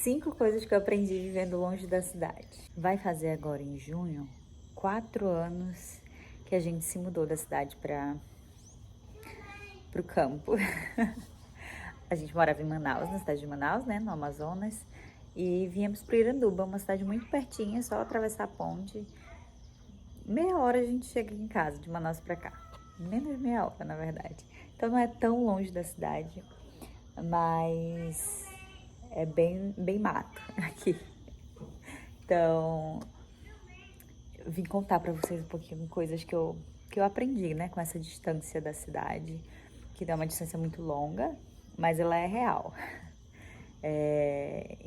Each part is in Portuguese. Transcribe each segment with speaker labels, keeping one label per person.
Speaker 1: 5 coisas que eu aprendi vivendo longe da cidade. Vai fazer agora em junho 4 anos que a gente se mudou da cidade para o campo. A gente morava em Manaus, na cidade de Manaus, né, no Amazonas, e viemos para Iranduba, uma cidade muito pertinha, só atravessar a ponte. Meia hora a gente chega em casa, de Manaus para cá. Menos meia hora, na verdade. Então não é tão longe da cidade, mas é bem mato aqui. Então, eu vim contar para vocês um pouquinho coisas que eu aprendi, né, com essa distância da cidade, que é uma distância muito longa, mas ela é real.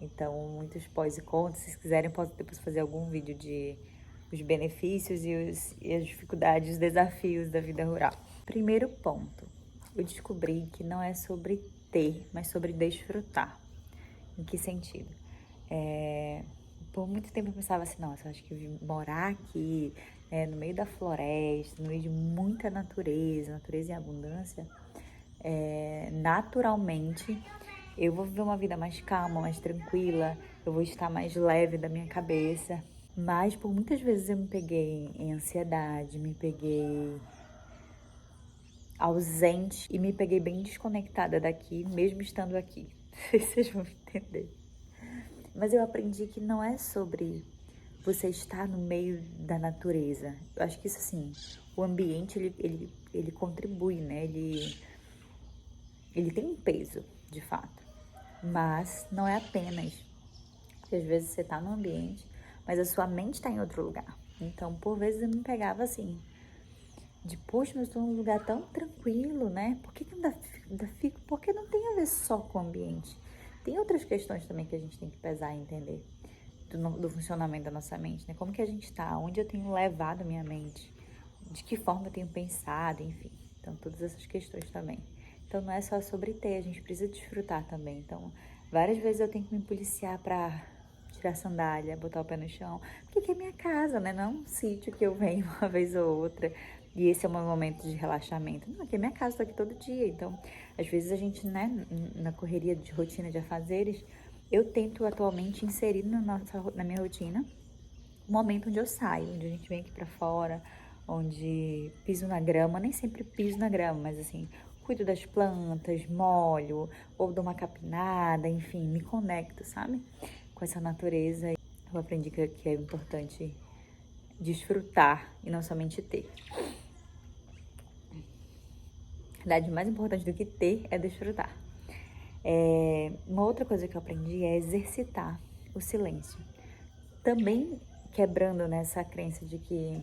Speaker 1: Então, muitos pós e contras. Se vocês quiserem, posso depois fazer algum vídeo de os benefícios e as dificuldades, os desafios da vida rural. Primeiro ponto, eu descobri que não é sobre ter, mas sobre desfrutar. Em que sentido? Por muito tempo eu pensava assim, nossa, eu acho que morar aqui, no meio da floresta, no meio de muita natureza em abundância, naturalmente eu vou viver uma vida mais calma, mais tranquila, eu vou estar mais leve da minha cabeça. Mas por muitas vezes eu me peguei em ansiedade, me peguei ausente e me peguei bem desconectada daqui, mesmo estando aqui. Não sei se vocês vão entender. Mas eu aprendi que não é sobre você estar no meio da natureza. Eu acho que isso, assim, o ambiente, ele contribui, né? Ele tem um peso, de fato. Mas não é apenas. Porque às vezes você tá no ambiente, mas a sua mente tá em outro lugar. Então, por vezes eu me pegava assim, de, poxa, mas eu tô num lugar tão tranquilo, né? Por que ainda fico? Porque não tem a ver só com o ambiente. Tem outras questões também que a gente tem que pesar e entender do funcionamento da nossa mente, né? Como que a gente tá, onde eu tenho levado a minha mente, de que forma eu tenho pensado, enfim. Então, todas essas questões também. Então, não é só sobre ter, a gente precisa desfrutar também. Então, várias vezes eu tenho que me policiar pra tirar a sandália, botar o pé no chão, porque aqui é minha casa, né? Não é um sítio que eu venho uma vez ou outra e esse é o meu momento de relaxamento. Não, aqui é minha casa, tô aqui todo dia. Então, às vezes a gente, né, na correria de rotina de afazeres, eu tento atualmente inserir na minha rotina um momento onde eu saio, onde a gente vem aqui pra fora, onde piso na grama, nem sempre piso na grama, mas assim, cuido das plantas, molho, ou dou uma capinada, enfim, me conecto, sabe? Com essa natureza. Eu aprendi que é importante desfrutar e não somente ter. A verdade, mais importante do que ter é desfrutar. Uma outra coisa que eu aprendi é exercitar o silêncio. Também quebrando nessa crença de que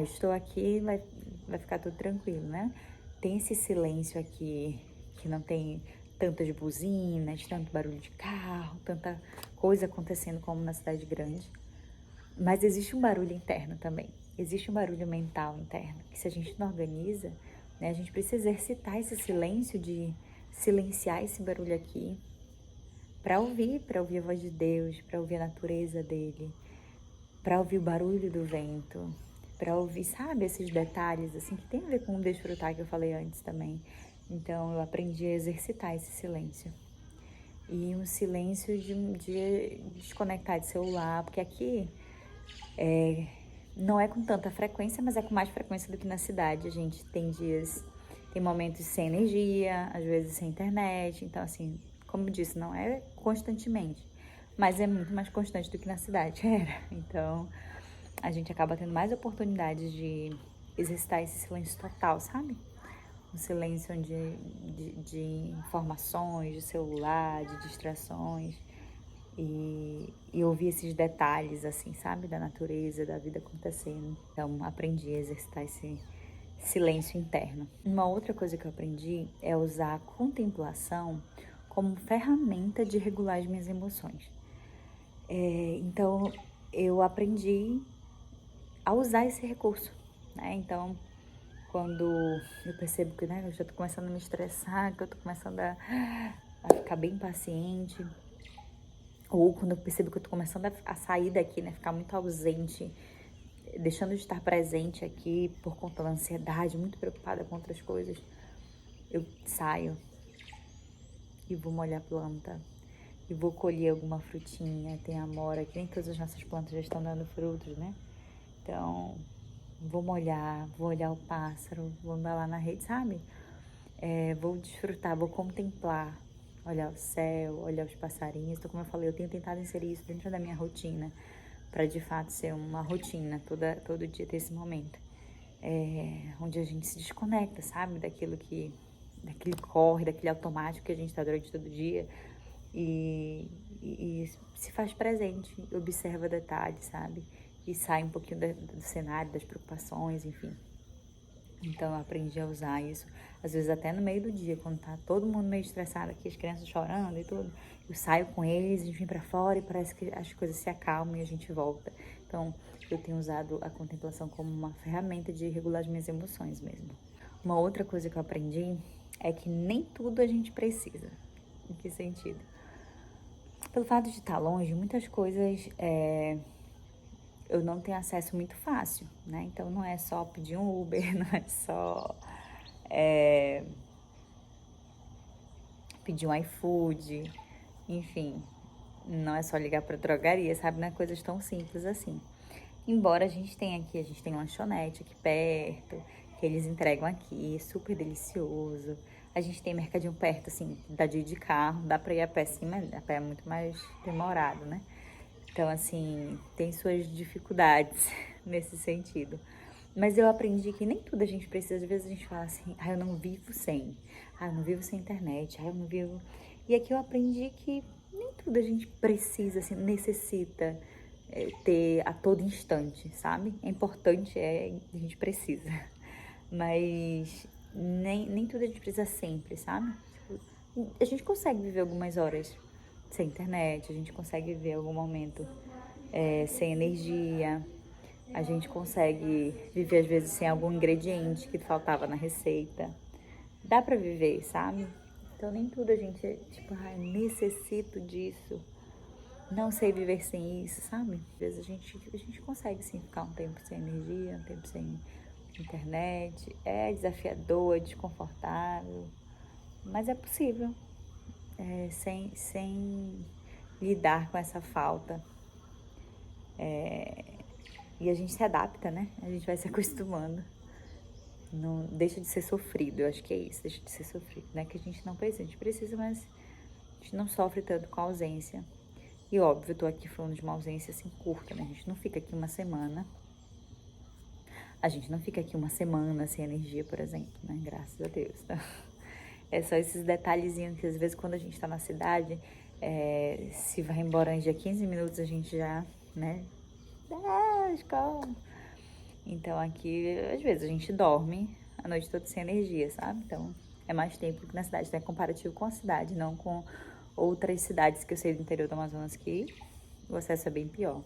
Speaker 1: estou aqui, vai ficar tudo tranquilo, né? Tem esse silêncio aqui que não tem tantas buzinas, tanto barulho de carro, tanta coisa acontecendo como na cidade grande. Mas existe um barulho interno também. Existe um barulho mental interno, que se a gente não organiza, né, a gente precisa exercitar esse silêncio de silenciar esse barulho aqui para ouvir a voz de Deus, para ouvir a natureza dele, para ouvir o barulho do vento, para ouvir, sabe, esses detalhes assim que tem a ver com o desfrutar que eu falei antes também. Então eu aprendi a exercitar esse silêncio. E um silêncio de desconectar de celular, porque aqui não é com tanta frequência, mas é com mais frequência do que na cidade. A gente tem dias, tem momentos sem energia, às vezes sem internet. Então, assim, como eu disse, não é constantemente, mas é muito mais constante do que na cidade era. Então, a gente acaba tendo mais oportunidades de exercitar esse silêncio total, sabe? Um silêncio de informações, de celular, de distrações. E ouvir esses detalhes, assim, sabe? Da natureza, da vida acontecendo. Então, aprendi a exercitar esse silêncio interno. Uma outra coisa que eu aprendi é usar a contemplação como ferramenta de regular as minhas emoções. Então, eu aprendi a usar esse recurso, né? Então, quando eu percebo que, né, eu já tô começando a me estressar, que eu tô começando a ficar bem impaciente, ou quando eu percebo que eu tô começando a sair daqui, né, ficar muito ausente, deixando de estar presente aqui por conta da ansiedade, muito preocupada com outras coisas, eu saio e vou molhar a planta. e vou colher alguma frutinha. Tem amora, que nem todas as nossas plantas já estão dando frutos, né? Então, vou molhar, vou olhar o pássaro, vou andar lá na rede, sabe? Vou desfrutar, vou contemplar, olhar o céu, olhar os passarinhos. Então, como eu falei, eu tenho tentado inserir isso dentro da minha rotina, para de fato ser uma rotina, todo dia ter esse momento. Onde a gente se desconecta, sabe? Daquele corre, daquele automático que a gente está durante todo o dia e se faz presente, observa detalhes, sabe? E sai um pouquinho do cenário, das preocupações, enfim. Então eu aprendi a usar isso, às vezes até no meio do dia, quando tá todo mundo meio estressado aqui, as crianças chorando e tudo, eu saio com eles, a gente vem pra fora e parece que as coisas se acalmam e a gente volta. Então eu tenho usado a contemplação como uma ferramenta de regular as minhas emoções mesmo. Uma outra coisa que eu aprendi é que nem tudo a gente precisa. Em que sentido? Pelo fato de estar longe, muitas coisas eu não tenho acesso muito fácil, né? Então não é só pedir um Uber, não é só pedir um iFood, enfim, não é só ligar para drogaria, sabe? Não é coisas tão simples assim. Embora a gente tenha aqui, a gente tem lanchonete aqui perto, que eles entregam aqui, super delicioso. A gente tem mercadinho perto, assim, dá de ir de carro, dá pra ir a pé sim, mas a pé é muito mais demorado, né? Então, assim, tem suas dificuldades nesse sentido. Mas eu aprendi que nem tudo a gente precisa. Às vezes a gente fala assim, eu não vivo sem. Eu não vivo sem internet. Eu não vivo... E aqui eu aprendi que nem tudo a gente precisa, assim, necessita ter a todo instante, sabe? É importante, a gente precisa. Mas nem tudo a gente precisa sempre, sabe? A gente consegue viver algumas horas sem internet, a gente consegue viver algum momento sem energia, a gente consegue viver às vezes sem algum ingrediente que faltava na receita. Dá pra viver, sabe? Então nem tudo a gente tipo, necessito disso. Não sei viver sem isso, sabe? Às vezes a gente consegue sim ficar um tempo sem energia, um tempo sem internet. É desafiador, é desconfortável, mas é possível. Sem lidar com essa falta. E a gente se adapta, né? A gente vai se acostumando. Não deixa de ser sofrido, eu acho que é isso, deixa de ser sofrido. Não é que a gente não precisa, a gente precisa, mas a gente não sofre tanto com a ausência. E óbvio, eu tô aqui falando de uma ausência assim curta, né? A gente não fica aqui uma semana. A gente não fica aqui uma semana sem energia, por exemplo, né? Graças a Deus, tá? É só esses detalhezinhos que às vezes quando a gente tá na cidade, se vai embora em dia 15 minutos, a gente já, né? Escola. Então aqui, às vezes, a gente dorme a noite toda sem energia, sabe? Então é mais tempo que na cidade, então é comparativo com a cidade, não com outras cidades que eu sei do interior do Amazonas que o acesso é bem pior,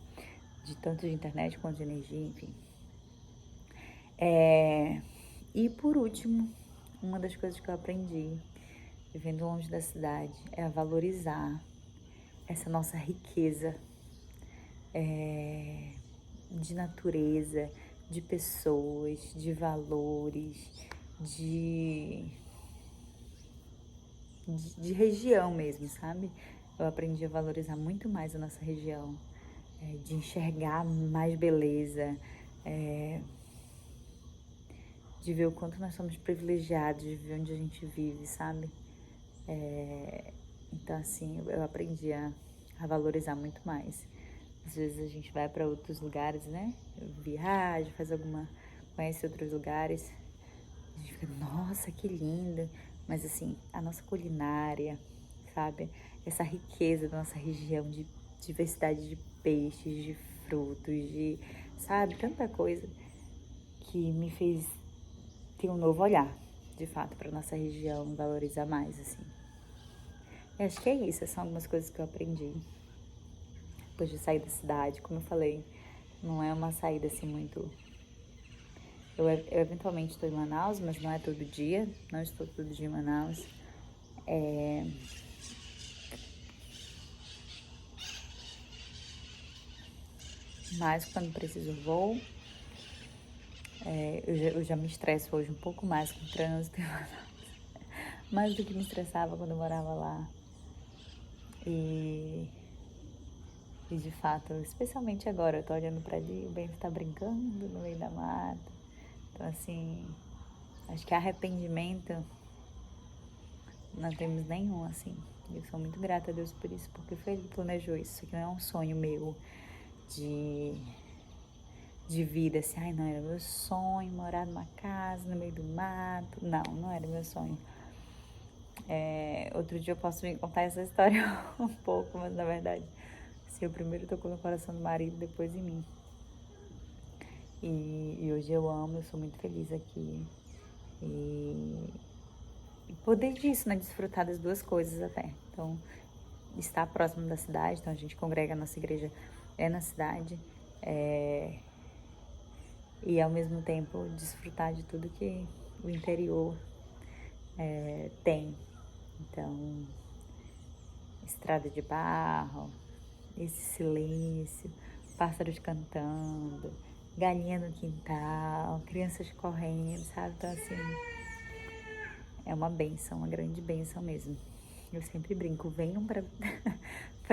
Speaker 1: de tanto de internet quanto de energia, enfim. E por último, uma das coisas que eu aprendi vivendo longe da cidade é a valorizar essa nossa riqueza de natureza, de pessoas, de valores, de região mesmo, sabe? Eu aprendi a valorizar muito mais a nossa região, de enxergar mais beleza, de ver o quanto nós somos privilegiados, de ver onde a gente vive, sabe? Então, assim, eu aprendi a valorizar muito mais. Às vezes a gente vai para outros lugares, né? Viaja, conhece outros lugares. A gente fica, nossa, que lindo. Mas assim, a nossa culinária, sabe? Essa riqueza da nossa região de diversidade de peixes, de frutos, sabe? Tanta coisa que me fez ter um novo olhar, de fato, para nossa região, valorizar mais, assim. Eu acho que é isso, são algumas coisas que eu aprendi depois de sair da cidade. Como eu falei, não é uma saída assim muito... Eu eventualmente estou em Manaus, mas não é todo dia, não estou todo dia em Manaus. Mas quando preciso vou. Eu já me estresso hoje um pouco mais com o trânsito em Manaus, mais do que me estressava quando eu morava lá. E de fato, especialmente agora, eu tô olhando pra ali, o Bento tá brincando no meio da mata. Então, assim, acho que arrependimento não temos nenhum, assim. Eu sou muito grata a Deus por isso, porque foi Ele que planejou isso. Isso aqui não é um sonho meu de, de vida, assim. Ai, não, era meu sonho morar numa casa no meio do mato. Não, não era meu sonho. Outro dia eu posso vir contar essa história um pouco, mas na verdade, assim, o primeiro tocou no coração do marido, depois em mim. E hoje eu amo, eu sou muito feliz aqui. E poder disso, né? Desfrutar das duas coisas até. Então, estar próximo da cidade, então a gente congrega, a nossa igreja é na cidade. E ao mesmo tempo desfrutar de tudo que o interior tem. Então, estrada de barro, esse silêncio, pássaros cantando, galinha no quintal, crianças correndo, sabe? Então, assim, é uma bênção, uma grande bênção mesmo. Eu sempre brinco, venham para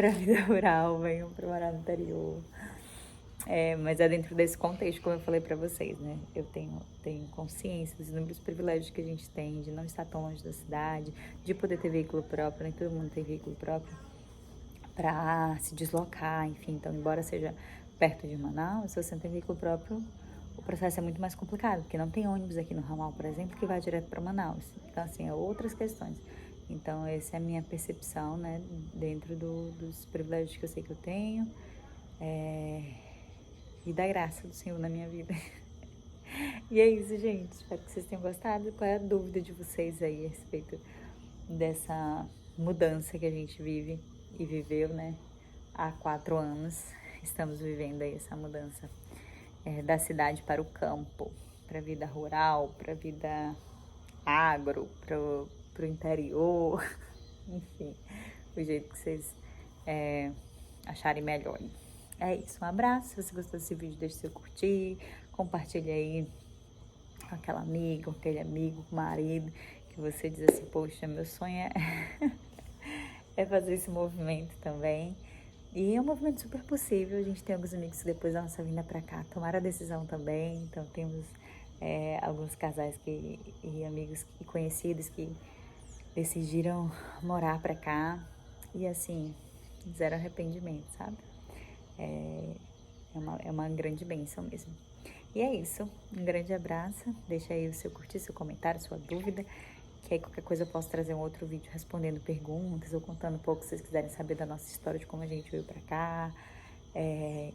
Speaker 1: a vida rural, venham para morar no interior. Mas é dentro desse contexto, como eu falei para vocês, né? Eu tenho consciência dos inúmeros privilégios que a gente tem, de não estar tão longe da cidade, de poder ter veículo próprio, nem todo mundo tem veículo próprio, para se deslocar, enfim. Então, embora seja perto de Manaus, se você não tem veículo próprio, o processo é muito mais complicado, porque não tem ônibus aqui no ramal, por exemplo, que vai direto para Manaus. Então, assim, é outras questões. Então, essa é a minha percepção, né, dentro dos privilégios que eu sei que eu tenho, e da graça do Senhor na minha vida. E é isso, gente. Espero que vocês tenham gostado. Qual é a dúvida de vocês aí a respeito dessa mudança que a gente vive e viveu, né, há 4 anos? Estamos vivendo aí essa mudança da cidade para o campo, para a vida rural, para a vida agro, para o interior, enfim, o jeito que vocês acharem melhor. É isso, um abraço. Se você gostou desse vídeo, deixe seu curtir, compartilhe aí com aquela amiga, com aquele amigo, com o marido, que você diz assim, poxa, meu sonho é fazer esse movimento também. E é um movimento super possível. A gente tem alguns amigos que depois da nossa vinda pra cá tomaram a decisão também. Então temos alguns casais e amigos e conhecidos que decidiram morar pra cá. E assim, zero arrependimento, sabe? É uma grande bênção mesmo. E é isso. Um grande abraço. Deixa aí o seu curtir, seu comentário, sua dúvida. Que aí qualquer coisa eu posso trazer um outro vídeo respondendo perguntas ou contando um pouco se vocês quiserem saber da nossa história, de como a gente veio pra cá.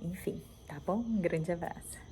Speaker 1: Enfim, tá bom? Um grande abraço.